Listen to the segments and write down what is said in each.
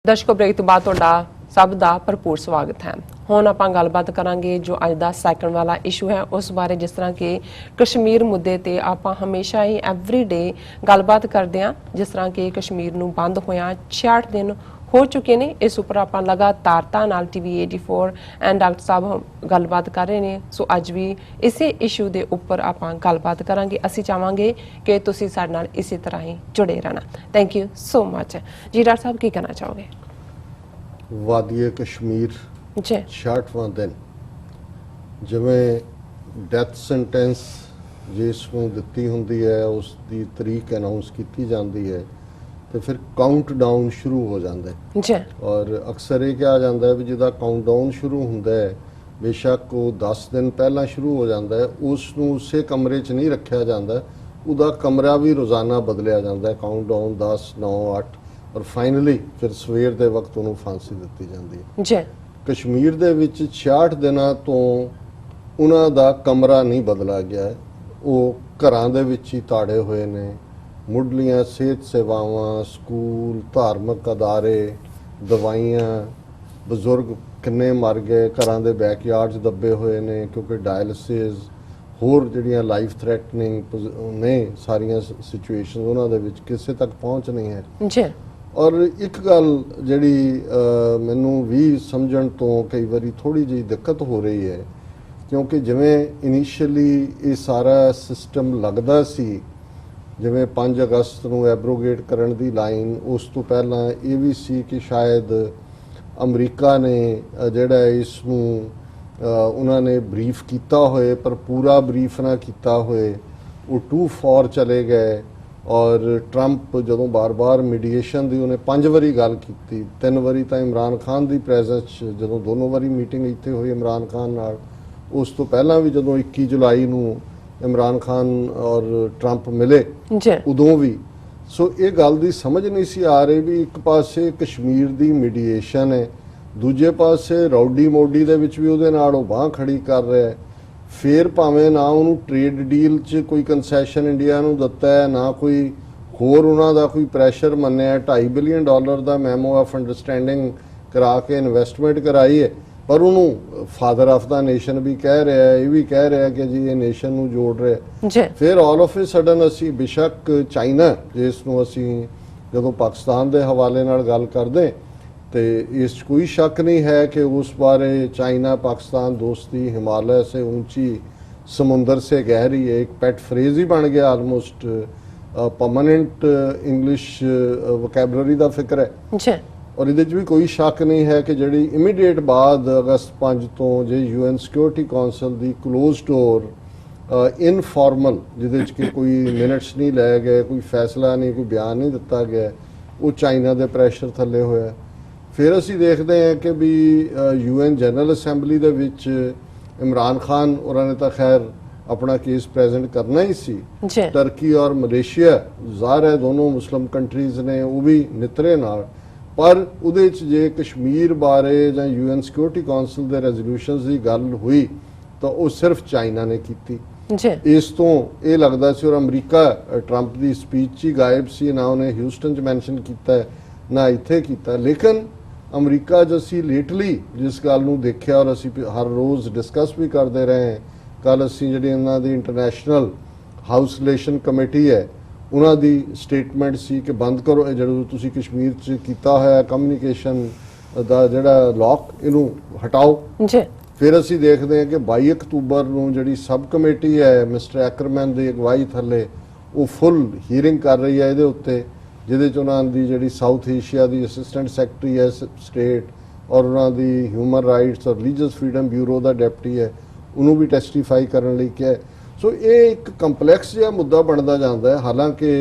ਦਰਸ਼ਕੋ break ਤੋਂ ਬਾਅਦ ਤੁਹਾਡਾ ਸਭ ਦਾ ਭਰਪੂਰ ਸਵਾਗਤ ਹੈ। ਹੁਣ ਆਪਾਂ ਗੱਲਬਾਤ ਕਰਾਂਗੇ ਜੋ ਅੱਜ ਦਾ ਸੈਕੰਡ ਵਾਲਾ ਇਸ਼ੂ ਹੈ ਉਸ ਬਾਰੇ। ਜਿਸ ਤਰ੍ਹਾਂ ਕਿ ਕਸ਼ਮੀਰ ਮੁੱਦੇ ਤੇ ਆਪਾਂ ਹਮੇਸ਼ਾ ਹੀ ਐਵਰੀਡੇ ਗੱਲਬਾਤ ਕਰਦੇ ਹਾਂ। ਜਿਸ ਤਰ੍ਹਾਂ ਕਿ ਕਸ਼ਮੀਰ ਨੂੰ ਬੰਦ ਹੋਇਆ 66 ਦਿਨ ਹੋ ਚੁੱਕੇ ਨੇ। ਇਸ ਉੱਪਰ ਆਪਾਂ ਲਗਾਤਾਰਤਾ ਨਾਲ TV 84 ਐਂਡ ਡਾਕਟਰ ਸਾਹਿਬ ਗੱਲਬਾਤ ਕਰ ਰਹੇ ਨੇ। ਸੋ ਅੱਜ ਵੀ ਇਸੇ ਇਸ਼ੂ ਦੇ ਉੱਪਰ ਆਪਾਂ ਗੱਲਬਾਤ ਕਰਾਂਗੇ। ਅਸੀਂ ਚਾਹਾਂਗੇ ਕਿ ਤੁਸੀਂ ਸਾਡੇ ਨਾਲ ਇਸੇ ਤਰ੍ਹਾਂ ਹੀ ਜੁੜੇ ਰਹਿਣਾ। ਥੈਂਕ ਯੂ ਸੋ ਮਚ ਜੀ। ਡਾਕਟਰ ਸਾਹਿਬ ਕੀ ਕਹਿਣਾ ਚਾਹੋਗੇ? ਵਾਦੀਏ ਕਸ਼ਮੀਰ ਜੀ 66ਵਾਂ ਦਿਨ, ਜਿਵੇਂ ਡੈਥ ਸੈਂਟੈਂਸ ਜਿਸ ਨੂੰ ਦਿੱਤੀ ਹੁੰਦੀ ਹੈ ਉਸ ਦੀ ਤਰੀਕ ਅਨਾਉਂਸ ਕੀਤੀ ਜਾਂਦੀ ਹੈ ਤੇ ਫਿਰ ਕਾਊਂਟ ਡਾਊਨ ਸ਼ੁਰੂ ਹੋ ਜਾਂਦਾ ਹੈ ਜੀ। ਔਰ ਅਕਸਰ ਇਹ ਕਿਹਾ ਜਾਂਦਾ ਹੈ ਵੀ ਜਿਹਦਾ ਕਾਊਂਟ ਡਾਊਨ ਸ਼ੁਰੂ ਹੁੰਦਾ ਹੈ ਬੇਸ਼ੱਕ ਉਹ 10 ਦਿਨ ਪਹਿਲਾਂ ਸ਼ੁਰੂ ਹੋ ਜਾਂਦਾ ਹੈ, ਉਸ ਨੂੰ ਉਸੇ ਕਮਰੇ 'ਚ ਨਹੀਂ ਰੱਖਿਆ ਜਾਂਦਾ, ਉਹਦਾ ਕਮਰਾ ਵੀ ਰੋਜ਼ਾਨਾ ਬਦਲਿਆ ਜਾਂਦਾ ਹੈ। ਕਾਊਂਟ ਡਾਊਨ 10, 9, 8 ਔਰ ਫਾਈਨਲੀ ਫਿਰ ਸਵੇਰ ਦੇ ਵਕਤ ਉਹਨੂੰ ਫਾਂਸੀ ਦਿੱਤੀ ਜਾਂਦੀ ਹੈ ਜੀ। ਕਸ਼ਮੀਰ ਦੇ ਵਿੱਚ 66 ਦਿਨਾਂ ਤੋਂ ਉਹਨਾਂ ਦਾ ਕਮਰਾ ਨਹੀਂ ਬਦਲਾ ਗਿਆ। ਉਹ ਘਰਾਂ ਦੇ ਵਿੱਚ ਹੀ ਤਾੜੇ ਹੋਏ ਨੇ। ਮੁੱਢਲੀਆਂ ਸਿਹਤ ਸੇਵਾਵਾਂ, ਸਕੂਲ, ਧਾਰਮਿਕ ਅਦਾਰੇ, ਦਵਾਈਆਂ, ਬਜ਼ੁਰਗ ਕਿੰਨੇ ਮਰ ਗਏ, ਘਰਾਂ ਦੇ ਬੈਕਯਾਰਡ 'ਚ ਦੱਬੇ ਹੋਏ ਨੇ ਕਿਉਂਕਿ ਡਾਇਲਿਸਿਸ ਹੋਰ ਜਿਹੜੀਆਂ ਲਾਈਫ ਥ੍ਰੈਟਨਿੰਗ ਨੇ ਸਾਰੀਆਂ ਸਿਚੁਏਸ਼ਨ ਉਹਨਾਂ ਦੇ ਵਿੱਚ ਕਿਸੇ ਤੱਕ ਪਹੁੰਚ ਨਹੀਂ ਹੈ ਜੀ। ਔਰ ਇੱਕ ਗੱਲ ਜਿਹੜੀ ਮੈਨੂੰ ਵੀ ਸਮਝਣ ਤੋਂ ਕਈ ਵਾਰੀ ਥੋੜੀ ਜਿਹੀ ਦਿੱਕਤ ਹੋ ਰਹੀ ਹੈ ਕਿਉਂਕਿ ਜਿਵੇਂ ਇਨੀਸ਼ੀਅਲੀ ਇਹ ਸਾਰਾ ਸਿਸਟਮ ਲੱਗਦਾ ਸੀ, ਜਿਵੇਂ 5 ਅਗਸਤ ਨੂੰ ਐਬਰੋਗੇਟ ਕਰਨ ਦੀ ਲਾਈਨ, ਉਸ ਤੋਂ ਪਹਿਲਾਂ ਇਹ ਵੀ ਸੀ ਕਿ ਸ਼ਾਇਦ ਅਮਰੀਕਾ ਨੇ ਜਿਹੜਾ ਇਸ ਨੂੰ ਉਹਨਾਂ ਨੇ ਬਰੀਫ ਕੀਤਾ ਹੋਏ ਪਰ ਪੂਰਾ ਬਰੀਫ ਨਾ ਕੀਤਾ ਹੋਏ, ਉਹ ਟੂ ਫਾਰ ਚਲੇ ਗਏ। ਔਰ ਟਰੰਪ ਜਦੋਂ ਬਾਰ-ਬਾਰ ਮੀਡੀਏਸ਼ਨ ਦੀ ਉਹਨੇ 5 ਵਾਰੀ ਗੱਲ ਕੀਤੀ, 3 ਵਾਰੀ ਤਾਂ ਇਮਰਾਨ ਖਾਨ ਦੀ ਪ੍ਰੈਜ਼ੈਂਸ ਜਦੋਂ ਦੋਨੋਂ ਵਾਰੀ ਮੀਟਿੰਗ ਇੱਥੇ ਹੋਈ ਇਮਰਾਨ ਖਾਨ ਨਾਲ, ਉਸ ਤੋਂ ਪਹਿਲਾਂ ਵੀ ਜਦੋਂ 21 ਜੁਲਾਈ ਨੂੰ ਇਮਰਾਨ ਖਾਨ ਔਰ ਟਰੰਪ ਮਿਲੇ ਉਦੋਂ ਵੀ। ਸੋ ਇਹ ਗੱਲ ਦੀ ਸਮਝ ਨਹੀਂ ਸੀ ਆ ਰਹੀ ਵੀ ਇੱਕ ਪਾਸੇ ਕਸ਼ਮੀਰ ਦੀ ਮੀਡੀਏਸ਼ਨ ਹੈ, ਦੂਜੇ ਪਾਸੇ ਰੌਡੀ ਮੋਡੀ ਦੇ ਵਿੱਚ ਵੀ ਉਹਦੇ ਨਾਲ ਉਹ ਬਾਂਹ ਖੜੀ ਕਰ ਰਿਹਾ ਹੈ। ਫਿਰ ਭਾਵੇਂ ਨਾ ਉਹਨੂੰ ਟ੍ਰੇਡ ਡੀਲ 'ਚ ਕੋਈ ਕੰਸੈਸ਼ਨ ਇੰਡੀਆ ਨੂੰ ਦਿੱਤਾ ਹੈ, ਨਾ ਕੋਈ ਹੋਰ ਉਹਨਾਂ ਦਾ ਕੋਈ ਪ੍ਰੈਸ਼ਰ ਮੰਨਿਆ। $2.5 billion the memo of understanding ਕਰਾ ਕੇ ਇਨਵੈਸਟਮੈਂਟ ਕਰਾਈ ਹੈ, ਪਰ ਉਹਨੂੰ ਫਾਦਰ ਆਫ ਦਾ ਨੇਸ਼ਨ ਵੀ ਕਹਿ ਰਿਹਾ ਹੈ, ਇਹ ਵੀ ਕਹਿ ਰਿਹਾ ਕਿ ਜੀ ਇਹ ਨੇਸ਼ਨ ਨੂੰ ਜੋੜ ਰਿਹਾ। ਫਿਰ ਆਲ ਆਫ ਏ ਸਡਨ ਅਸੀਂ ਬੇਸ਼ੱਕ ਚਾਈਨਾ, ਜਿਸ ਨੂੰ ਅਸੀਂ ਜਦੋਂ ਪਾਕਿਸਤਾਨ ਦੇ ਹਵਾਲੇ ਨਾਲ ਗੱਲ ਕਰਦੇ ਤੇ ਇਸ 'ਚ ਕੋਈ ਸ਼ੱਕ ਨਹੀਂ ਹੈ ਕਿ ਉਸ ਬਾਰੇ ਚਾइना पाकिस्तान दोस्ती हिमालय से ऊंची समुंदर से गहरी है, एक पेट फ्रेज ही बन गया, आलमोस्ट परमानेंट इंग्लिश वोकैबलरी का फिक्र है। और ये भी कोई शक नहीं है कि जी इमीडिएट बाद अगस्त 5 तो जे UN सिक्योरिटी कौंसल की क्लोज डोर इनफॉर्मल जिहदे कोई मिनट्स नहीं लै गए, कोई फैसला नहीं, कोई बयान नहीं दिता गया, वो चाइना के प्रैशर थले होया। फिर असी देखते हैं कि भी UN जनरल असैंबली दे विच इमरान खान उन्होंने तो खैर अपना केस प्रेजेंट करना ही सी। टर्की और मलेशिया ज़ाहिर है दोनों मुस्लिम कंट्रीज़ ने वो भी नितरे नाल, पर उहदे च जे कश्मीर बारे जां UN सिक्योरिटी कौंसल दे रेजोल्यूशनस की गल हुई तो वो सिर्फ चाइना ने की। इस तो ये लगता सी। और अमरीका ट्रंप की स्पीच ही गायब सी, ना उन्हें ह्यूस्टन च मैंशन किया ना इत्थे किया। लेकिन अमरीका च असी लेटली जिस गल नूं देखिया और असी हर रोज़ डिस्कस भी करते रहे हैं, कल असी जिहड़ी उन्हां दी इंटरनेशनल हाउस रिलेशन कमेटी है उन्हां दी स्टेटमेंट सी कि बंद करो जिहड़ा तुसीं कश्मीर च कीता होया कम्युनिकेशन दा जिहड़ा लॉक इहनूं हटाओ। फिर असी देखते हैं कि 22 अक्तूबर नूं जिहड़ी सब कमेटी है मिस्टर एक्करमैन दी अगवाई थले वो फुल हीयरिंग कर रही है इहदे उत्ते, जिहदे च उन्हां दी जिहड़ी साउथ एशिया दी असिस्टेंट सैकटरी है स्टेट और उन्हां दी ह्यूमन राइट्स और रिलीजियस फ्रीडम ब्यूरो का डिप्टी है उन्होंने भी टैसटीफाई करने लई किया। सो ये एक कंपलैक्स जिहा मुद्दा बनता जाता है। हालांकि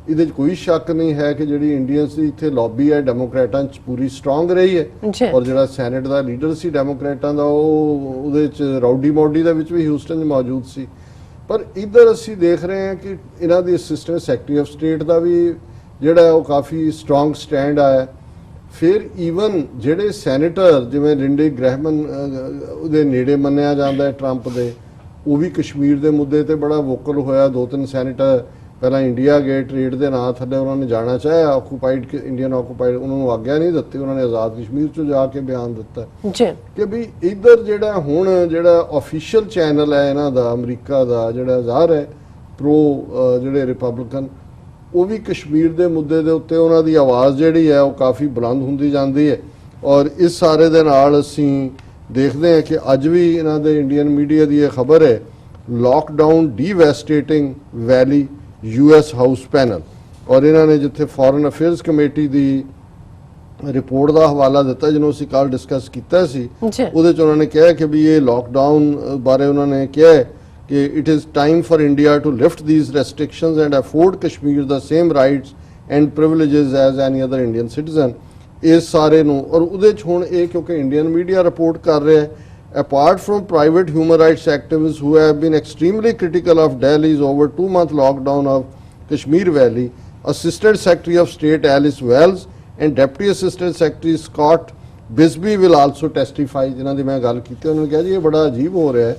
ये कोई शक नहीं है कि जिहड़ी इंडियंस की इत्थे लॉबी है डेमोक्रेटां च पूरी स्ट्रोंग रही है और जिहड़ा सैनेट का लीडर सी डेमोक्रेटां दा उहदे च राउडी मॉडी दे विच भी ह्यूस्टन मौजूद सी। पर इधर असी देख रहे हैं कि इन्हां दी असिस्टेंट सैकटरी ऑफ स्टेट का भी ਜਿਹੜਾ ਉਹ ਕਾਫੀ ਸਟਰੋਂਗ ਸਟੈਂਡ ਆਇਆ। ਫਿਰ ਈਵਨ ਜਿਹੜੇ ਸੈਨੇਟਰ ਜਿਵੇਂ ਲਿੰਡੇ ਗ੍ਰਹਿਮਨ ਉਹਦੇ ਨੇੜੇ ਮੰਨਿਆ ਜਾਂਦਾ ਹੈ ਟਰੰਪ ਦੇ, ਉਹ ਵੀ ਕਸ਼ਮੀਰ ਦੇ ਮੁੱਦੇ ਤੇ ਬੜਾ ਵੋਕਲ ਹੋਇਆ। 2-3 ਸੈਨੇਟਰ ਪਹਿਲਾਂ ਇੰਡੀਆ ਗੇਟ ਟ੍ਰੇਡ ਦੇ ਨਾਂ ਥੱਲੇ ਉਹਨਾਂ ਨੇ ਜਾਣਾ ਚਾਹਿਆ, ਆਕੂਪਾਈਡ ਇੰਡੀਅਨ ਆਕੂਪਾਈਡ, ਉਹਨਾਂ ਨੂੰ ਆਗਿਆ ਨਹੀਂ ਦਿੱਤੀ, ਉਹਨਾਂ ਨੇ ਆਜ਼ਾਦ ਕਸ਼ਮੀਰ 'ਚੋਂ ਜਾ ਕੇ ਬਿਆਨ ਦਿੱਤਾ ਜੀ ਕਿ ਵੀ ਇੱਧਰ ਜਿਹੜਾ ਹੁਣ ਜਿਹੜਾ ਆਫੀਸ਼ੀਅਲ ਚੈਨਲ ਹੈ ਇਹਨਾਂ ਦਾ, ਅਮਰੀਕਾ ਦਾ ਜਿਹੜਾ ਜ਼ਾਹਰ ਹੈ ਪ੍ਰੋ ਜਿਹੜੇ ਰਿਪਬਲਿਕਨ, ਉਹ ਵੀ ਕਸ਼ਮੀਰ ਦੇ ਮੁੱਦੇ ਦੇ ਉੱਤੇ ਉਹਨਾਂ ਦੀ ਆਵਾਜ਼ ਜਿਹੜੀ ਹੈ ਉਹ ਕਾਫੀ ਬੁਲੰਦ ਹੁੰਦੀ ਜਾਂਦੀ ਹੈ। ਔਰ ਇਸ ਸਾਰੇ ਦੇ ਨਾਲ ਅਸੀਂ ਦੇਖਦੇ ਹਾਂ ਕਿ ਅੱਜ ਵੀ ਇਹਨਾਂ ਦੇ ਇੰਡੀਅਨ ਮੀਡੀਆ ਦੀ ਇਹ ਖਬਰ ਹੈ, ਲਾਕਡਾਊਨ ਡੀਵੈਸਟੇਟਿੰਗ ਵੈਲੀ US ਹਾਊਸ ਪੈਨਲ, ਔਰ ਇਹਨਾਂ ਨੇ ਜਿੱਥੇ ਫੋਰਨ ਅਫੇਅਰਸ ਕਮੇਟੀ ਦੀ ਰਿਪੋਰਟ ਦਾ ਹਵਾਲਾ ਦਿੱਤਾ ਜਿਹਨੂੰ ਅਸੀਂ ਕੱਲ ਡਿਸਕਸ ਕੀਤਾ ਸੀ, ਉਹਦੇ 'ਚ ਉਹਨਾਂ ਨੇ ਕਿਹਾ ਕਿ ਵੀ ਇਹ ਲਾਕਡਾਊਨ ਬਾਰੇ ਉਹਨਾਂ ਨੇ ਕਿਹਾ ਕਿ it is time for India to lift these restrictions and afford Kashmir the same rights and privileges as any other Indian citizen. ਇਸ ਸਾਰੇ ਨੂੰ, ਔਰ ਉਹਦੇ 'ਚ ਹੁਣ ਇਹ ਕਿਉਂਕਿ ਇੰਡੀਅਨ ਮੀਡੀਆ ਰਿਪੋਰਟ ਕਰ ਰਿਹਾ ਹੈ, apart from private human rights activists who have been extremely critical of Delhi's over 2-month lockdown of Kashmir Valley, Assistant Secretary of State Alice Wells and Deputy Assistant Secretary Scott Bisbee will also testify। ਜਿਨ੍ਹਾਂ ਦੀ ਮੈਂ ਗੱਲ ਕੀਤੀ ਉਹਨਾਂ ਨੇ ਕਿਹਾ ਜੀ ਇਹ ਬੜਾ ਅਜੀਬ ਹੋ ਰਿਹਾ ਹੈ,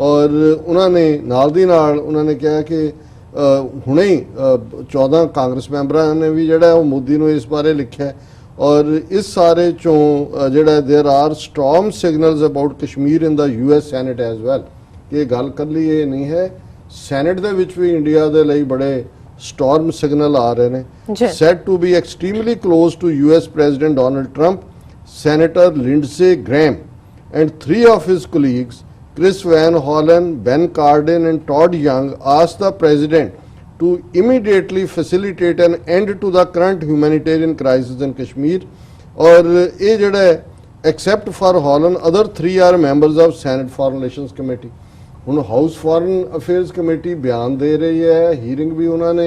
ਔਰ ਉਹਨਾਂ ਨੇ ਨਾਲ ਦੀ ਨਾਲ ਉਹਨਾਂ ਨੇ ਕਿਹਾ ਕਿ ਹੁਣੇ ਹੀ 14 ਕਾਂਗਰਸ ਮੈਂਬਰਾਂ ਨੇ ਵੀ ਜਿਹੜਾ ਉਹ ਮੋਦੀ ਨੂੰ ਇਸ ਬਾਰੇ ਲਿਖਿਆ, ਔਰ ਇਸ ਸਾਰੇ ਚੋਂ ਜਿਹੜਾ there are strong signals about Kashmir in the US Senate as well, ਕਿ ਇਹ ਗੱਲ ਇਕੱਲੀ ਇਹ ਨਹੀਂ ਹੈ, ਸੈਨੇਟ ਦੇ ਵਿੱਚ ਵੀ ਇੰਡੀਆ ਦੇ ਲਈ ਬੜੇ ਸਟਾਰਮ ਸਿਗਨਲ ਆ ਰਹੇ ਨੇ। said to be extremely close to US President Donald Trump, Senator Lindsey Graham and 3 of his colleagues, Chris Van Hollen, Ben Cardin and Todd Young, asked the president to immediately facilitate an end to the current humanitarian crisis in Kashmir। और ये जड़ा except for Holland, other 3 are members of Senate Foreign Relations Committee। ਹੁਣ house foreign affairs committee ਬਿਆਨ ਦੇ ਰਹੀ ਹੈ, hearing ਵੀ ਉਹਨਾਂ ਨੇ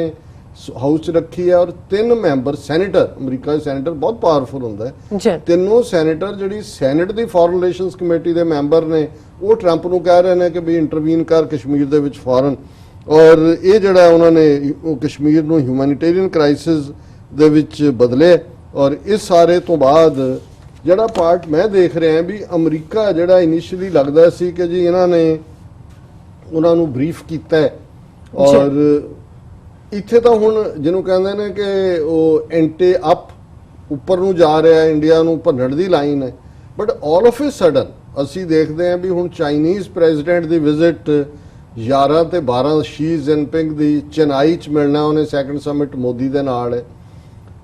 ਹਾਊਸ 'ਚ ਰੱਖੀ ਹੈ, ਔਰ 3 ਮੈਂਬਰ ਸੈਨੇਟਰ, ਅਮਰੀਕਾ ਦੇ ਸੈਨੇਟਰ ਬਹੁਤ ਪਾਵਰਫੁਲ ਹੁੰਦਾ ਹੈ, ਤਿੰਨੋਂ ਸੈਨੇਟਰ ਜਿਹੜੀ ਸੈਨੇਟ ਦੀ ਫੋਰਨ ਰਿਲੇਸ਼ਨਸ ਕਮੇਟੀ ਦੇ ਮੈਂਬਰ ਨੇ, ਉਹ ਟਰੰਪ ਨੂੰ ਕਹਿ ਰਹੇ ਨੇ ਕਿ ਵੀ ਇੰਟਰਵੀਨ ਕਰ ਕਸ਼ਮੀਰ ਦੇ ਵਿੱਚ ਫੌਰਨ। ਔਰ ਇਹ ਜਿਹੜਾ ਉਹਨਾਂ ਨੇ ਕਸ਼ਮੀਰ ਨੂੰ ਹਿਊਮੈਨਿਟੇਰੀਅਨ ਕ੍ਰਾਈਸਿਸ ਦੇ ਵਿੱਚ ਬਦਲੇ। ਔਰ ਇਸ ਸਾਰੇ ਤੋਂ ਬਾਅਦ ਜਿਹੜਾ ਪਾਰਟ ਮੈਂ ਦੇਖ ਰਿਹਾ ਵੀ ਅਮਰੀਕਾ ਜਿਹੜਾ ਇਨੀਸ਼ੀਅਲੀ ਲੱਗਦਾ ਸੀ ਕਿ ਜੀ ਇਹਨਾਂ ਨੇ ਉਹਨਾਂ ਨੂੰ ਬਰੀਫ ਕੀਤਾ ਹੈ, ਔਰ ਇੱਥੇ ਤਾਂ ਹੁਣ ਜਿਹਨੂੰ ਕਹਿੰਦੇ ਨੇ ਕਿ ਉਹ ਐਂਟੇ ਅਪ ਉੱਪਰ ਨੂੰ ਜਾ ਰਿਹਾ, ਇੰਡੀਆ ਨੂੰ ਭੰਨਣ ਦੀ ਲਾਈਨ ਹੈ। But all of a sudden ਅਸੀਂ ਦੇਖਦੇ ਹਾਂ ਵੀ ਹੁਣ ਚਾਈਨੀਜ਼ ਪ੍ਰੈਜ਼ੀਡੈਂਟ ਦੀ ਵਿਜ਼ਿਟ 11 ਤੇ 12 ਸ਼ੀ ਜਿਨਪਿੰਗ ਦੀ ਚੇਨਈ 'ਚ ਮਿਲਣਾ, ਉਹਨੇ ਸੈਕੰਡ ਸਮਿਟ ਮੋਦੀ ਦੇ ਨਾਲ ਹੈ।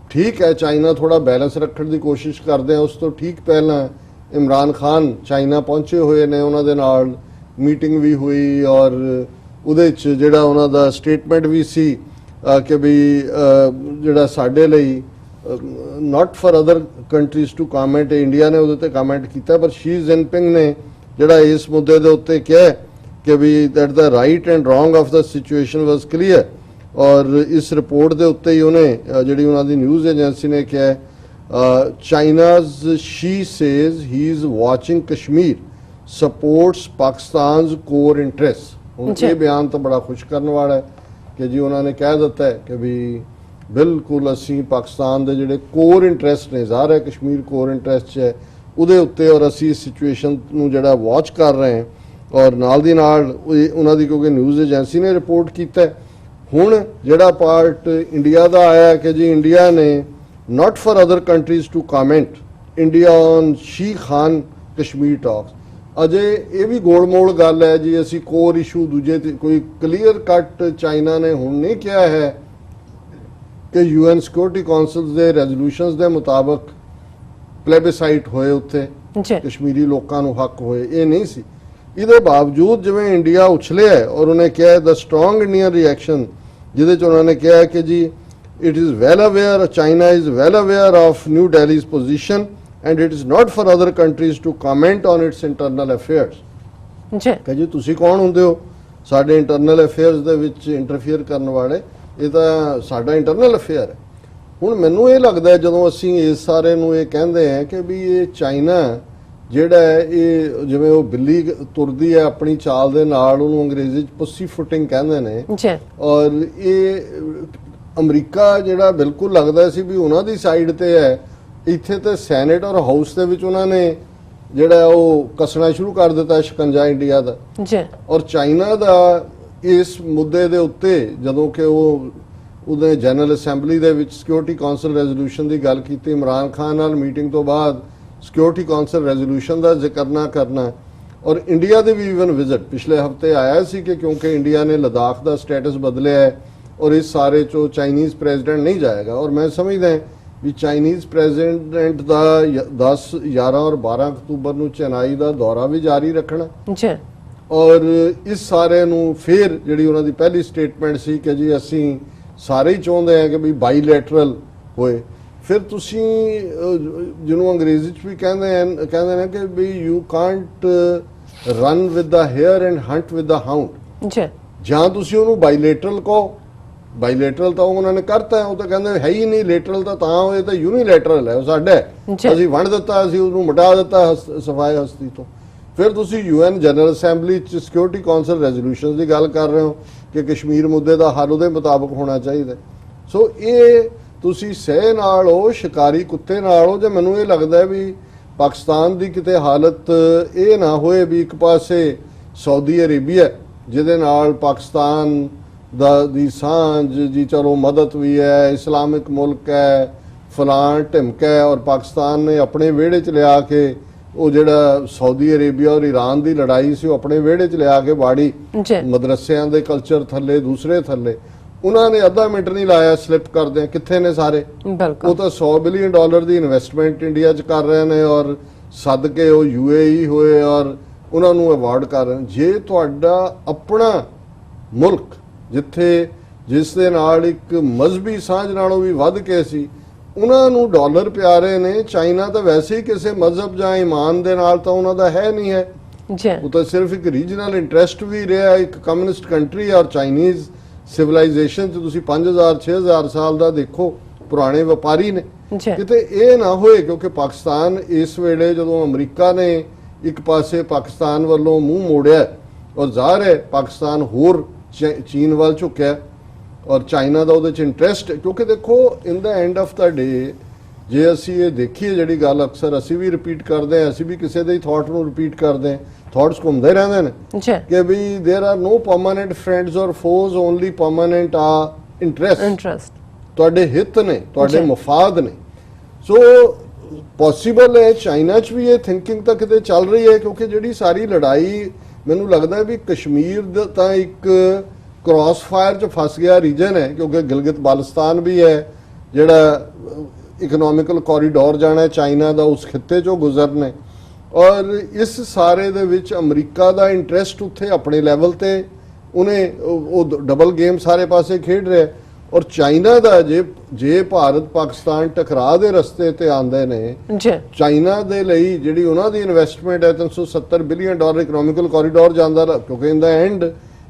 ਠੀਕ ਹੈ, ਚਾਈਨਾ ਥੋੜਾ ਬੈਲੈਂਸ ਰੱਖਣ ਦੀ ਕੋਸ਼ਿਸ਼ ਕਰਦੇ ਆ, ਉਸ ਤੋਂ ਠੀਕ ਪਹਿਲਾਂ ਇਮਰਾਨ ਖਾਨ ਚਾਈਨਾ ਪਹੁੰਚੇ ਹੋਏ ਨੇ, ਉਹਨਾਂ ਦੇ ਨਾਲ ਮੀਟਿੰਗ ਵੀ ਹੋਈ, ਔਰ ਉਹਦੇ 'ਚ ਜਿਹੜਾ ਉਹਨਾਂ ਦਾ ਸਟੇਟਮੈਂਟ ਵੀ ਸੀ ਕਿ ਵੀ ਜਿਹੜਾ ਸਾਡੇ ਲਈ not for other countries to comment, India ਨੇ ਉਹਦੇ ਤੇ ਕਮੈਂਟ ਕੀਤਾ, ਪਰ ਸ਼ੀ ਜਿਨਪਿੰਗ ਨੇ ਜਿਹੜਾ ਇਸ ਮੁੱਦੇ ਦੇ ਉੱਤੇ ਕਿਹਾ ਕਿ ਵੀ that the right and wrong of the situation was clear. ਔਰ ਇਸ ਰਿਪੋਰਟ ਦੇ ਉੱਤੇ ਹੀ ਉਹਨੇ ਜਿਹੜੀ ਉਹਨਾਂ ਦੀ ਨਿਊਜ਼ ਏਜੰਸੀ ਨੇ ਕਿਹਾ, China's Xi says he is watching Kashmir supports Pakistan's core interest. ਹੁਣ ਇਹ ਬਿਆਨ ਤਾਂ ਬੜਾ ਖੁਸ਼ ਕਰਨ ਵਾਲਾ ਹੈ ਕਿ ਜੀ ਉਹਨਾਂ ਨੇ ਕਹਿ ਦਿੱਤਾ ਹੈ ਕਿ ਵੀ ਬਿਲਕੁਲ ਅਸੀਂ ਪਾਕਿਸਤਾਨ ਦੇ ਜਿਹੜੇ ਕੋਰ ਇੰਟਰਸਟ ਨੇ, ਜ਼ਾਹਰ ਹੈ ਕਸ਼ਮੀਰ ਕੋਰ ਇੰਟਰਸਟ 'ਚ ਹੈ, ਉਹਦੇ ਉੱਤੇ, ਔਰ ਅਸੀਂ ਇਸ ਸਿਚੁਏਸ਼ਨ ਨੂੰ ਜਿਹੜਾ ਵਾਚ ਕਰ ਰਹੇ ਹਾਂ। ਔਰ ਨਾਲ ਦੀ ਨਾਲ ਉਹਨਾਂ ਦੀ ਕਿਉਂਕਿ ਨਿਊਜ਼ ਏਜੰਸੀ ਨੇ ਰਿਪੋਰਟ ਕੀਤਾ। ਹੁਣ ਜਿਹੜਾ ਪਾਰਟ ਇੰਡੀਆ ਦਾ ਆਇਆ ਕਿ ਜੀ ਇੰਡੀਆ ਨੇ not for other countries to comment India on Xi Khan Kashmir talks. ਅਜੇ ਇਹ ਵੀ ਗੋਲਮੋਲ ਗੱਲ ਹੈ ਜੀ, ਅਸੀਂ ਕੋਰ ਇਸ਼ੂ ਦੂਜੇ ਤੇ ਕੋਈ ਕਲੀਅਰ ਕੱਟ ਚਾਈਨਾ ਨੇ ਹੁਣ ਨਹੀਂ ਕਿਹਾ ਹੈ ਕਿ UN ਸਿਕਿਉਰਿਟੀ ਕਾਉਂਸਲ ਦੇ ਰੈਜ਼ੋਲੂਸ਼ਨਸ ਦੇ ਮੁਤਾਬਕ ਪਲੇਬਿਸਾਈਟ ਹੋਏ ਉੱਥੇ ਕਸ਼ਮੀਰੀ ਲੋਕਾਂ ਨੂੰ ਹੱਕ ਹੋਏ, ਇਹ ਨਹੀਂ ਸੀ। ਇਹਦੇ ਬਾਵਜੂਦ ਜਿਵੇਂ ਇੰਡੀਆ ਉਛਲਿਆ ਔਰ ਉਹਨੇ ਕਿਹਾ ਦ ਸਟਰੋਂਗ ਇੰਡੀਅਨ ਰਿਐਕਸ਼ਨ, ਜਿਹਦੇ 'ਚ ਉਹਨਾਂ ਨੇ ਕਿਹਾ ਕਿ ਜੀ it is well aware, China is well aware of New Delhi's position and it is not for other countries to comment on its internal affairs. ਕਿ ਜੀ ਤੁਸੀਂ ਕੌਣ ਹੁੰਦੇ ਹੋ ਸਾਡੇ ਇੰਟਰਨਲ ਅਫੇਅਰਸ ਦੇ ਵਿੱਚ ਇੰਟਰਫੇਅਰ ਕਰਨ ਵਾਲੇ, ਇਹ ਤਾਂ ਸਾਡਾ ਇੰਟਰਨਲ ਅਫੇਅਰ ਹੈ। ਹੁਣ ਮੈਨੂੰ ਇਹ ਲੱਗਦਾ ਜਦੋਂ ਅਸੀਂ ਇਸ ਸਾਰੇ ਨੂੰ ਇਹ ਕਹਿੰਦੇ ਹਾਂ ਕਿ ਵੀ ਇਹ ਚਾਈਨਾ ਜਿਹੜਾ ਹੈ ਇਹ ਜਿਵੇਂ ਉਹ ਬਿੱਲੀ ਤੁਰਦੀ ਹੈ ਆਪਣੀ ਚਾਲ ਦੇ ਨਾਲ, ਉਹਨੂੰ ਅੰਗਰੇਜ਼ੀ 'ਚ ਪੁੱਸੀ ਫੁੱਟਿੰਗ ਕਹਿੰਦੇ ਨੇ, ਔਰ ਇਹ ਅਮਰੀਕਾ ਜਿਹੜਾ ਬਿਲਕੁਲ ਲੱਗਦਾ ਸੀ ਵੀ ਉਹਨਾਂ ਦੀ ਸਾਈਡ ਤੇ ਹੈ, ਇੱਥੇ ਤੇ ਸੈਨੇਟ ਔਰ ਹਾਊਸ ਦੇ ਵਿੱਚ ਉਹਨਾਂ ਨੇ ਜਿਹੜਾ ਉਹ ਕੱਸਣਾ ਸ਼ੁਰੂ ਕਰ ਦਿੱਤਾ ਸ਼ਿਕੰਜਾ ਇੰਡੀਆ ਦਾ। ਔਰ ਚਾਈਨਾ ਦਾ ਇਸ ਮੁੱਦੇ ਦੇ ਉੱਤੇ ਜਦੋਂ ਕਿ ਉਹਦੇ ਜਨਰਲ ਅਸੈਂਬਲੀ ਦੇ ਵਿੱਚ ਸਿਕਿਉਰਿਟੀ ਕਾਉਂਸਲ ਰੈਜ਼ੋਲੂਸ਼ਨ ਦੀ ਗੱਲ ਕੀਤੀ, ਇਮਰਾਨ ਖਾਨ ਨਾਲ ਮੀਟਿੰਗ ਤੋਂ ਬਾਅਦ ਸਿਕਿਉਰਿਟੀ ਕਾਉਂਸਲ ਰੈਜ਼ੋਲੂਸ਼ਨ ਦਾ ਜ਼ਿਕਰ ਨਾ ਕਰਨਾ, ਔਰ ਇੰਡੀਆ ਦੇ ਵੀ ਈਵਨ ਵਿਜ਼ਿਟ ਪਿਛਲੇ ਹਫਤੇ ਆਇਆ ਸੀ ਕਿ ਕਿਉਂਕਿ ਇੰਡੀਆ ਨੇ ਲਦਾਖ ਦਾ ਸਟੇਟਸ ਬਦਲਿਆ ਹੈ ਔਰ ਇਸ ਸਾਰੇ 'ਚੋਂ ਚਾਈਨੀਜ਼ ਪ੍ਰੈਜ਼ੀਡੈਂਟ ਨਹੀਂ ਜਾਏਗਾ। ਔਰ ਮੈਂ ਸਮਝਦਾ ਵੀ ਚਾਈਨੀਜ਼ ਪ੍ਰੈਜ਼ੀਡੈਂਟ ਦਾ 10, 11 ਔਰ 12 ਅਕਤੂਬਰ ਨੂੰ ਚੇਨਈ ਦਾ ਦੌਰਾ ਵੀ ਜਾਰੀ ਰੱਖਣਾ ਜੀ, ਔਰ ਇਸ ਸਾਰੇ ਨੂੰ ਫਿਰ ਜਿਹੜੀ ਉਹਨਾਂ ਦੀ ਪਹਿਲੀ ਸਟੇਟਮੈਂਟ ਸੀ ਕਿ ਜੀ ਅਸੀਂ ਸਾਰੇ ਹੀ ਚਾਹੁੰਦੇ ਹਾਂ ਕਿ ਵੀ ਬਾਈਲੈਟਰਲ ਹੋਏ। ਫਿਰ ਤੁਸੀਂ ਜਿਹਨੂੰ ਅੰਗਰੇਜ਼ੀ 'ਚ ਵੀ ਕਹਿੰਦੇ ਨੇ ਕਿ ਵੀ you can't run with the hare and hunt with the hound. ਜੀ, ਜਾਂ ਤੁਸੀਂ ਉਹਨੂੰ ਬਾਈਲੇਟਰਲ ਕਹੋ, ਬਾਈਲੇਟਰਲ ਤਾਂ ਉਹਨਾਂ ਨੇ ਕਰਤਾ, ਉਹ ਤਾਂ ਕਹਿੰਦੇ ਹੈ ਹੀ ਨਹੀਂ, ਲੇਟਰਲ ਤਾਂ ਹੋਏ ਤਾਂ ਯੂਨੀਲੇਟਰਲ ਹੈ, ਉਹ ਸਾਡਾ ਹੈ, ਅਸੀਂ ਵੰਡ ਦਿੱਤਾ, ਅਸੀਂ ਉਹਨੂੰ ਮਿਟਾ ਦਿੱਤਾ ਸਫਾਏ ਹਸਤੀ ਤੋਂ। ਫਿਰ ਤੁਸੀਂ UN ਜਨਰਲ ਅਸੈਂਬਲੀ 'ਚ ਸਿਕਿਉਰਿਟੀ ਕਾਉਂਸਲ ਰੈਜ਼ੋਲੂਸ਼ਨ ਦੀ ਗੱਲ ਕਰ ਰਹੇ ਹੋ ਕਿ ਕਸ਼ਮੀਰ ਮੁੱਦੇ ਦਾ ਹੱਲ ਉਹਦੇ ਮੁਤਾਬਕ ਹੋਣਾ ਚਾਹੀਦਾ। ਸੋ ਇਹ ਤੁਸੀਂ ਸਹਿ ਨਾਲ ਹੋ, ਸ਼ਿਕਾਰੀ ਕੁੱਤੇ ਨਾਲ ਹੋ। ਜੇ ਮੈਨੂੰ ਇਹ ਲੱਗਦਾ ਵੀ ਪਾਕਿਸਤਾਨ ਦੀ ਕਿਤੇ ਹਾਲਤ ਇਹ ਨਾ ਹੋਏ ਵੀ ਇੱਕ ਪਾਸੇ ਸਾਊਦੀ ਅਰੇਬੀਆ ਜਿਹਦੇ ਨਾਲ ਪਾਕਿਸਤਾਨ ਦੀ ਸਾਂਝ ਜੀ, ਚਲੋ ਮਦਦ ਵੀ ਹੈ, ਇਸਲਾਮਿਕ ਮੁਲਕ ਹੈ, ਫਲਾਂ ਢਿਮਕਾ ਹੈ, ਔਰ ਪਾਕਿਸਤਾਨ ਨੇ ਆਪਣੇ ਵਿਹੜੇ 'ਚ ਲਿਆ ਕੇ ਉਹ ਜਿਹੜਾ ਸਾਊਦੀ ਅਰੇਬੀਆ ਔਰ ਈਰਾਨ ਦੀ ਲੜਾਈ ਸੀ ਉਹ ਆਪਣੇ ਵਿਹੜੇ 'ਚ ਲਿਆ ਕੇ ਬਾੜੀ ਮਦਰਸਿਆਂ ਦੇ ਕਲਚਰ ਥੱਲੇ, ਦੂਸਰੇ ਥੱਲੇ ਉਹਨਾਂ ਨੇ ਅੱਧਾ ਮਿੰਟ ਨਹੀਂ ਲਾਇਆ ਸਲਿੱਪ ਕਰਦੇ। ਕਿੱਥੇ ਨੇ ਸਾਰੇ? ਉਹ ਤਾਂ $100 ਬਿਲੀਅਨ ਦੀ ਇਨਵੈਸਟਮੈਂਟ ਇੰਡੀਆ 'ਚ ਕਰ ਰਹੇ ਨੇ ਔਰ ਸੱਦ ਕੇ ਉਹ UAE ਹੋਏ ਔਰ ਉਹਨਾਂ ਨੂੰ ਅਵਾਰਡ ਕਰ ਰਹੇ। ਜੇ ਤੁਹਾਡਾ ਆਪਣਾ ਮੁਲਕ ਜਿਸ ਦੇ ਨਾਲ ਇੱਕ ਮਜ਼ਹਬੀ ਸਾਂਝ ਨਾਲੋਂ ਵੀ ਵੱਧ ਕੇ ਸੀ, ਉਹਨਾਂ ਨੂੰ ਡਾਲਰ ਪਿਆਰੇ ਨੇ, ਚਾਈਨਾ ਤਾਂ ਵੈਸੇ ਹੀ ਕਿਸੇ ਮਜ਼ਹਬ ਜਾਂ ਈਮਾਨ ਦੇ ਨਾਲ ਤਾਂ ਉਹਨਾਂ ਦਾ ਹੈ ਨਹੀਂ ਹੈ, ਉਹ ਤਾਂ ਸਿਰਫ ਇੱਕ ਰੀਜਨਲ ਇੰਟਰਸਟ ਵੀ ਰਿਹਾ, ਇੱਕ ਕਮਿਊਨਿਸਟ ਕੰਟਰੀ। ਔਰ ਚਾਈਨੀਜ਼ ਸਿਵਲਾਈਜੇਸ਼ਨ 'ਚ ਤੁਸੀਂ 5000 6000 ਸਾਲ ਦਾ ਦੇਖੋ, ਪੁਰਾਣੇ ਵਪਾਰੀ ਨੇ। ਕਿਤੇ ਇਹ ਨਾ ਹੋਏ ਕਿਉਂਕਿ ਪਾਕਿਸਤਾਨ ਇਸ ਵੇਲੇ ਜਦੋਂ ਅਮਰੀਕਾ ਨੇ ਇੱਕ ਪਾਸੇ ਪਾਕਿਸਤਾਨ ਵੱਲੋਂ ਮੂੰਹ ਮੋੜਿਆ ਔਰ ਜ਼ਾਹਰ ਹੈ ਪਾਕਿਸਤਾਨ ਹੋਰ ਚੀਨ ਵੱਲ ਝੁਕਿਆ ਔਰ ਚਾਈਨਾ ਦਾ ਉਹਦੇ 'ਚ ਇੰਟਰਸਟ, ਕਿਉਂਕਿ ਦੇਖੋ ਇਨ ਦਾ ਐਂਡ ਆਫ ਦਾ ਡੇ ਜੇ ਅਸੀਂ ਇਹ ਦੇਖੀਏ ਜਿਹੜੀ ਗੱਲ ਅਕਸਰ ਅਸੀਂ ਵੀ ਰਿਪੀਟ ਕਰਦੇ ਹਾਂ, ਅਸੀਂ ਵੀ ਕਿਸੇ ਦੇ ਥਾਟ ਨੂੰ ਰਿਪੀਟ ਕਰਦੇ ਹਾਂ, ਥਾਟਸ ਘੁੰਮਦੇ ਰਹਿੰਦੇ ਨੇ ਕਿ ਵੀ there are no permanent friends और फोज, ओनली परमानेंट आ इंटरेस्ट। ਤੁਹਾਡੇ ਹਿੱਤ ਨੇ, ਤੁਹਾਡੇ ਮਫਾਦ ਨੇ। ਸੋ ਪੋਸੀਬਲ ਹੈ ਚਾਈਨਾ 'ਚ ਵੀ ਇਹ ਥਿੰਕਿੰਗ ਤਾਂ ਕਿਤੇ ਚੱਲ ਰਹੀ ਹੈ, ਕਿਉਂਕਿ ਜਿਹੜੀ ਸਾਰੀ ਲੜਾਈ ਮੈਨੂੰ ਲੱਗਦਾ ਵੀ ਕਸ਼ਮੀਰ ਦਾ ਤਾਂ ਇੱਕ ਕ੍ਰਾਸ ਫਾਇਰ 'ਚ ਫਸ ਗਿਆ ਰੀਜਨ ਹੈ, ਕਿਉਂਕਿ ਗਿਲਗਿਤ ਬਾਲਸਤਾਨ ਵੀ ਹੈ ਜਿਹੜਾ ਇਕਨੋਮਿਕਲ ਕੋਰੀਡੋਰ ਜਾਣਾ ਚਾਈਨਾ ਦਾ, ਉਸ ਖਿੱਤੇ 'ਚੋਂ ਗੁਜ਼ਰਨੇ। ਔਰ ਇਸ ਸਾਰੇ ਦੇ ਵਿੱਚ ਅਮਰੀਕਾ ਦਾ ਇੰਟਰਸਟ ਉੱਥੇ ਆਪਣੇ ਲੈਵਲ ਤੇ ਉਹਨੇ ਉਹ ਡਬਲ ਗੇਮ ਸਾਰੇ ਪਾਸੇ ਖੇਡ ਰਿਹਾ। ਔਰ ਚਾਈਨਾ ਦਾ ਜੇ ਭਾਰਤ ਪਾਕਿਸਤਾਨ ਟਕਰਾਅ ਦੇ ਰਸਤੇ ਤੇ ਆਉਂਦੇ ਨੇ, ਚਾਈਨਾ ਦੇ ਲਈ ਜਿਹੜੀ ਉਹਨਾਂ ਦੀ ਇਨਵੈਸਟਮੈਂਟ ਹੈ $370 ਬਿਲੀਅਨ ਇਕਨੋਮਿਕਲ ਕੋਰੀਡੋਰ ਜਾਂਦਾ, ਕਿਉਂਕਿ ਇਨ ਦਾ ਐਂਡ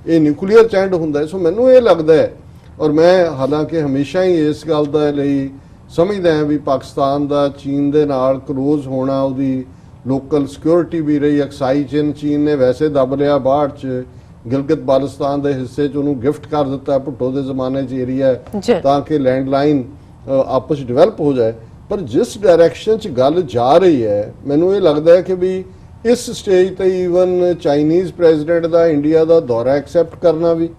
ਇਹ ਨਿਊਕਲੀਅਰ ਚੈਂਡ ਹੁੰਦਾ। ਸੋ ਮੈਨੂੰ ਇਹ ਲੱਗਦਾ ਹੈ, ਔਰ ਮੈਂ ਹਾਲਾਂਕਿ ਹਮੇਸ਼ਾ ਹੀ ਇਸ ਗੱਲ ਦਾ ਲਈ ਸਮਝਦਾ ਹਾਂ ਵੀ ਪਾਕਿਸਤਾਨ ਦਾ ਚੀਨ ਦੇ ਨਾਲ ਕਲੋਜ਼ ਹੋਣਾ, ਉਹਦੀ ਲੋਕਲ ਸਿਕਿਉਰਿਟੀ ਵੀ ਰਹੀ। ਅਕਸਾਈ ਚੀਨ ਨੇ ਵੈਸੇ ਦੱਬ ਲਿਆ ਬਾਹਰ 'ਚ, ਗਿਲਗਿਤ ਬਾਲਸਤਾਨ ਦੇ ਹਿੱਸੇ 'ਚ ਉਹਨੂੰ ਗਿਫਟ ਕਰ ਦਿੱਤਾ ਭੁੱਟੋ ਦੇ ਜ਼ਮਾਨੇ 'ਚ ਏਰੀਆ, ਤਾਂ ਕਿ ਲੈਂਡਲਾਈਨ ਆਪਸ 'ਚ ਡਿਵੈਲਪ ਹੋ ਜਾਏ। ਪਰ ਜਿਸ ਡਾਇਰੈਕਸ਼ਨ 'ਚ ਗੱਲ ਜਾ ਰਹੀ ਹੈ, ਮੈਨੂੰ ਇਹ ਲੱਗਦਾ ਹੈ ਕਿ ਵੀ ਇਸ ਸਟੇਜ ਤੇ ਈਵਨ ਚਾਈਨੀਜ਼ ਪ੍ਰੈਜ਼ੀਡੈਂਟ ਦਾ ਇੰਡੀਆ ਦਾ ਦੌਰਾ ਐਕਸੈਪਟ ਕਰਨਾ ਵੀ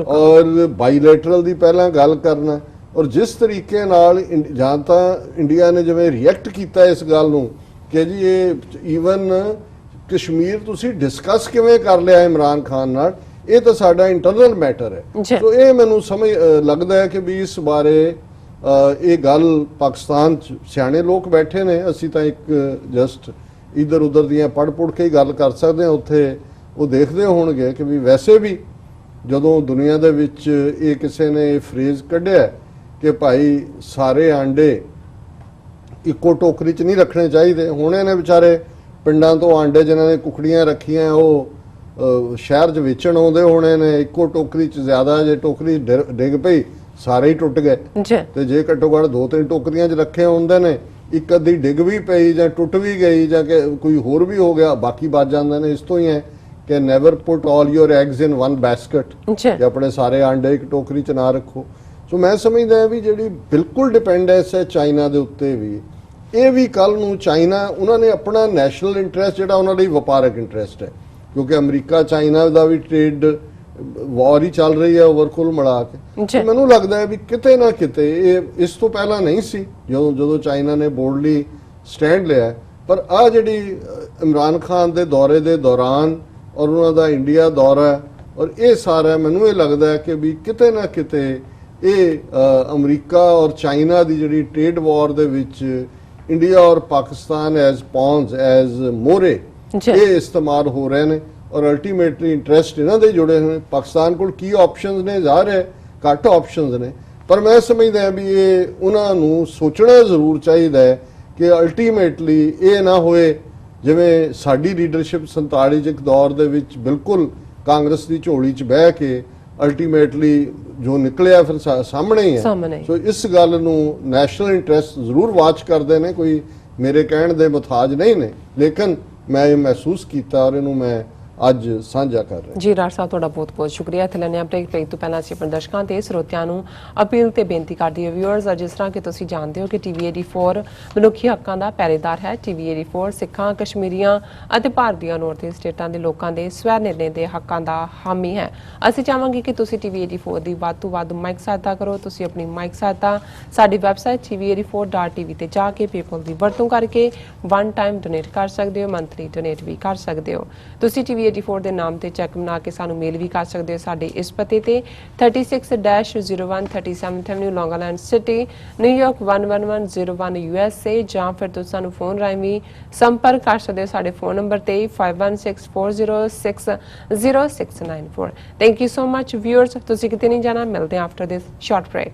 ਔਰ ਬਾਈਲੇਟਰਲ ਦੀ ਪਹਿਲਾਂ ਗੱਲ ਕਰਨਾ, ਔਰ ਜਿਸ ਤਰੀਕੇ ਨਾਲ ਜਾਂ ਤਾਂ ਇੰਡੀਆ ਨੇ ਜਿਵੇਂ ਰਿਐਕਟ ਕੀਤਾ ਇਸ ਗੱਲ ਨੂੰ ਕਿ ਜੀ ਇਹ ਈਵਨ ਕਸ਼ਮੀਰ ਤੁਸੀਂ ਡਿਸਕਸ ਕਿਵੇਂ ਕਰ ਲਿਆ ਇਮਰਾਨ ਖਾਨ ਨਾਲ, ਇਹ ਤਾਂ ਸਾਡਾ ਇੰਟਰਨਲ ਮੈਟਰ ਹੈ। ਸੋ ਇਹ ਮੈਨੂੰ ਸਮਝ ਲੱਗਦਾ ਹੈ ਕਿ ਵੀ ਇਸ ਬਾਰੇ ਇਹ ਗੱਲ ਪਾਕਿਸਤਾਨ 'ਚ ਸਿਆਣੇ ਲੋਕ ਬੈਠੇ ਨੇ, ਅਸੀਂ ਤਾਂ ਇੱਕ ਜਸਟ ਇੱਧਰ ਉੱਧਰ ਦੀਆਂ ਪੜ੍ਹ ਕੇ ਹੀ ਗੱਲ ਕਰ ਸਕਦੇ ਹਾਂ। ਉੱਥੇ ਉਹ ਦੇਖਦੇ ਹੋਣਗੇ ਕਿ ਵੀ ਵੈਸੇ ਵੀ ਜਦੋਂ ਦੁਨੀਆ ਦੇ ਵਿੱਚ ਇਹ ਕਿਸੇ ਨੇ ਇਹ ਫਰੇਜ਼ ਕੱਢਿਆ ਕਿ ਭਾਈ ਸਾਰੇ ਆਂਡੇ ਇੱਕੋ ਟੋਕਰੀ 'ਚ ਨਹੀਂ ਰੱਖਣੇ ਚਾਹੀਦੇ, ਹੁਣ ਇਹਨੇ ਵਿਚਾਰੇ ਪਿੰਡਾਂ ਤੋਂ ਆਂਡੇ ਜਿਨ੍ਹਾਂ ਨੇ ਕੁਕੜੀਆਂ ਰੱਖੀਆਂ ਉਹ ਸ਼ਹਿਰ 'ਚ ਵੇਚਣ ਆਉਂਦੇ ਹੋਣੇ ਨੇ, ਇੱਕੋ ਟੋਕਰੀ 'ਚ ਜ਼ਿਆਦਾ ਜੇ ਟੋਕਰੀ ਡਿੱਗ ਪਈ ਸਾਰੇ ਹੀ ਟੁੱਟ ਗਏ, ਤੇ ਜੇ ਘੱਟੋ ਘੱਟ 2-3 ਟੋਕਰੀਆਂ 'ਚ ਰੱਖੇ ਹੁੰਦੇ ਨੇ, ਇੱਕ ਅੱਧੀ ਡਿੱਗ ਵੀ ਪਈ ਜਾਂ ਟੁੱਟ ਵੀ ਗਈ ਜਾਂ ਕਿ ਕੋਈ ਹੋਰ ਵੀ ਹੋ ਗਿਆ, ਬਾਕੀ ਬਚ ਜਾਂਦੇ ਨੇ। ਇਸ ਤੋਂ ਹੀ ਹੈ ਕਿ never put all your eggs in one basket, ਕਿ ਆਪਣੇ ਸਾਰੇ ਆਂਡੇ ਇੱਕ ਟੋਕਰੀ 'ਚ ਨਾ ਰੱਖੋ। ਸੋ ਮੈਂ ਸਮਝਦਾ ਵੀ ਜਿਹੜੀ ਬਿਲਕੁਲ ਡਿਪੈਂਡੈਂਸ ਹੈ ਚਾਈਨਾ ਦੇ ਉੱਤੇ ਵੀ, ਇਹ ਵੀ ਕੱਲ ਨੂੰ ਚਾਈਨਾ ਉਹਨਾਂ ਨੇ ਆਪਣਾ ਨੈਸ਼ਨਲ ਇੰਟਰਸਟ ਜਿਹੜਾ ਉਹਨਾਂ ਲਈ ਵਪਾਰਕ ਇੰਟਰਸਟ ਹੈ, ਕਿਉਂਕਿ ਅਮਰੀਕਾ ਚਾਈਨਾ ਦਾ ਵੀ ਟ੍ਰੇਡ ਵਾਰ ਹੀ ਚੱਲ ਰਹੀ ਹੈ ਓਵਰ ਕੁੱਲ ਮਿਲਾ ਕੇ। ਜੀ। ਤੇ ਮੈਨੂੰ ਲੱਗਦਾ ਹੈ ਵੀ ਕਿਤੇ ਨਾ ਕਿਤੇ ਇਹ ਇਸ ਤੋਂ ਪਹਿਲਾਂ ਨਹੀਂ ਸੀ ਜਦੋਂ ਚਾਈਨਾ ਨੇ ਬੋਲਡਲੀ ਸਟੈਂਡ ਲਿਆ, ਪਰ ਆ ਜਿਹੜੀ ਇਮਰਾਨ ਖਾਨ ਦੇ ਦੌਰੇ ਦੇ ਦੌਰਾਨ ਔਰ ਉਹਨਾਂ ਦਾ ਇੰਡੀਆ ਦੌਰਾ ਔਰ ਇਹ ਸਾਰਾ, ਮੈਨੂੰ ਇਹ ਲੱਗਦਾ ਹੈ ਕਿ ਵੀ ਕਿਤੇ ਨਾ ਕਿਤੇ ਇਹ ਅਮਰੀਕਾ ਔਰ ਚਾਈਨਾ ਦੀ ਜਿਹੜੀ ਟ੍ਰੇਡ ਵਾਰ ਦੇ ਵਿੱਚ ਇੰਡੀਆ ਔਰ ਪਾਕਿਸਤਾਨ ਐਜ਼ ਪੌਨਸ ਐਜ਼ ਮੋਰੇ ਇਹ ਇਸਤੇਮਾਲ ਹੋ ਰਹੇ ਨੇ ਔਰ ਅਲਟੀਮੇਟਲੀ ਇੰਟਰਸਟ ਇਹਨਾਂ ਦੇ ਜੁੜੇ ਹੋਏ। ਪਾਕਿਸਤਾਨ ਕੋਲ ਕੀ ਆਪਸ਼ਨਸ ਨੇ, ਜ਼ਾਹਰ ਹੈ ਘੱਟ ਆਪਸ਼ਨਸ ਨੇ, ਪਰ ਮੈਂ ਸਮਝਦਾ ਹਾਂ ਵੀ ਇਹ ਉਹਨਾਂ ਨੂੰ ਸੋਚਣਾ ਜ਼ਰੂਰ ਚਾਹੀਦਾ ਹੈ ਕਿ ਅਲਟੀਮੇਟਲੀ ਇਹ ਨਾ ਹੋਏ ਜਿਵੇਂ ਸਾਡੀ ਲੀਡਰਸ਼ਿਪ 47 ਚ ਇੱਕ ਦੌਰ ਦੇ ਵਿੱਚ ਬਿਲਕੁਲ ਕਾਂਗਰਸ ਦੀ ਝੋਲੀ 'ਚ ਬਹਿ ਕੇ ਅਲਟੀਮੇਟਲੀ ਜੋ ਨਿਕਲਿਆ ਫਿਰ ਸਾਹਮਣੇ ਹੀ ਹੈ। ਸੋ ਇਸ ਗੱਲ ਨੂੰ ਨੈਸ਼ਨਲ ਇੰਟਰਸਟ ਜ਼ਰੂਰ ਵਾਚ ਕਰਦੇ ਨੇ, ਕੋਈ ਮੇਰੇ ਕਹਿਣ ਦੇ ਮੁਤਾਜ ਨਹੀਂ ਨੇ, ਲੇਕਿਨ ਮੈਂ ਇਹ ਮਹਿਸੂਸ ਕੀਤਾ ਔਰ ਇਹਨੂੰ ਮੈਂ ਅੱਜ ਸਾਂਝਾ ਕਰ ਰਿਹਾ। ਜੀ ਰਾਜ ਸਾਹਿਬ, ਤੁਹਾਡਾ ਬਹੁਤ ਬਹੁਤ ਸ਼ੁਕਰੀਆ। ਇੱਥੇ ਲੈਣੇ ਬ੍ਰੇਕ ਤੋਂ ਪਹਿਲਾਂ ਅਸੀਂ ਆਪਣੇ ਦਰਸ਼ਕਾਂ ਤੇ ਸਰੋਤਿਆਂ ਨੂੰ ਅਪੀਲ ਤੇ ਬੇਨਤੀ ਕਰਦੀ ਹਾਂ ਵਿਊਅਰਸ, ਜਿਸ ਤਰ੍ਹਾਂ ਕਿ ਤੁਸੀਂ ਜਾਣਦੇ ਹੋ ਕਿ ਟੀਵੀ 84 ਮਨੁੱਖੀ ਹੱਕਾਂ ਦਾ ਪਹਿਰੇਦਾਰ ਹੈ। ਟੀਵੀ 84 ਸਿੱਖਾਂ, ਕਸ਼ਮੀਰੀਆਂ ਅਤੇ ਭਾਰਤੀਆਂ ਨੌਰਥ ਈਸਟ ਸਟੇਟਾਂ ਦੇ ਲੋਕਾਂ ਦੇ ਸਵੈ ਨਿਰਣੇ ਦੇ ਹੱਕਾਂ ਦਾ ਹਾਮੀ ਹੈ। ਅਸੀਂ ਚਾਹਾਂਗੇ ਕਿ ਤੁਸੀਂ ਟੀਵੀ 84 ਦੀ ਵੱਧ ਤੋਂ ਵੱਧ ਮਾਈਕ ਸਹਾਇਤਾ ਕਰੋ। ਤੁਸੀਂ ਆਪਣੀ ਮਾਈਕ ਸਹਾਇਤਾ ਸਾਡੀ ਵੈਬਸਾਈਟ tv84.tv ਤੇ ਜਾ ਕੇ ਪੇਪਲ ਦੀ ਵਰਤੋਂ ਕਰਕੇ ਵਨ ਟਾਈਮ ਡੋਨੇਟ ਕਰ ਸਕਦੇ ਹੋ, ਮੰਥਲੀ ਡੋਨੇਟ ਵੀ ਕਰ ਸਕਦੇ ਹੋ। ਤੁਸੀਂ ਟੀਵੀ 84 ਦੇ ਨਾਮ ਤੇ ਚੈੱਕ ਬਣਾ ਕੇ ਸਾਨੂੰ ਮੇਲ ਵੀ ਕਰ ਸਕਦੇ ਹੋ ਸਾਡੇ ਇਸ ਪਤੇ ਤੇ 36-01 37th ਐਵਨਿਊ, ਲੌਂਗ ਆਈਲੈਂਡ ਸਿਟੀ, ਨਿਊਯਾਰਕ 11101 USA, ਜਾਂ ਫਿਰ ਤੁਸੀਂ ਸਾਨੂੰ ਫੋਨ ਰਾਹੀਂ ਵੀ ਸੰਪਰਕ ਕਰ ਸਕਦੇ ਹੋ ਸਾਡੇ ਫੋਨ ਨੰਬਰ ਤੇ 5164060694। Thank you so much viewers, ਤੁਸੀਂ ਕਿਤੇ ਨਹੀਂ ਜਾਣਾ, ਮਿਲਦੇ ਹਾਂ ਆਫਟਰ ਦਿਸ ਸ਼ਾਰਟ ਬ੍ਰੇਕ।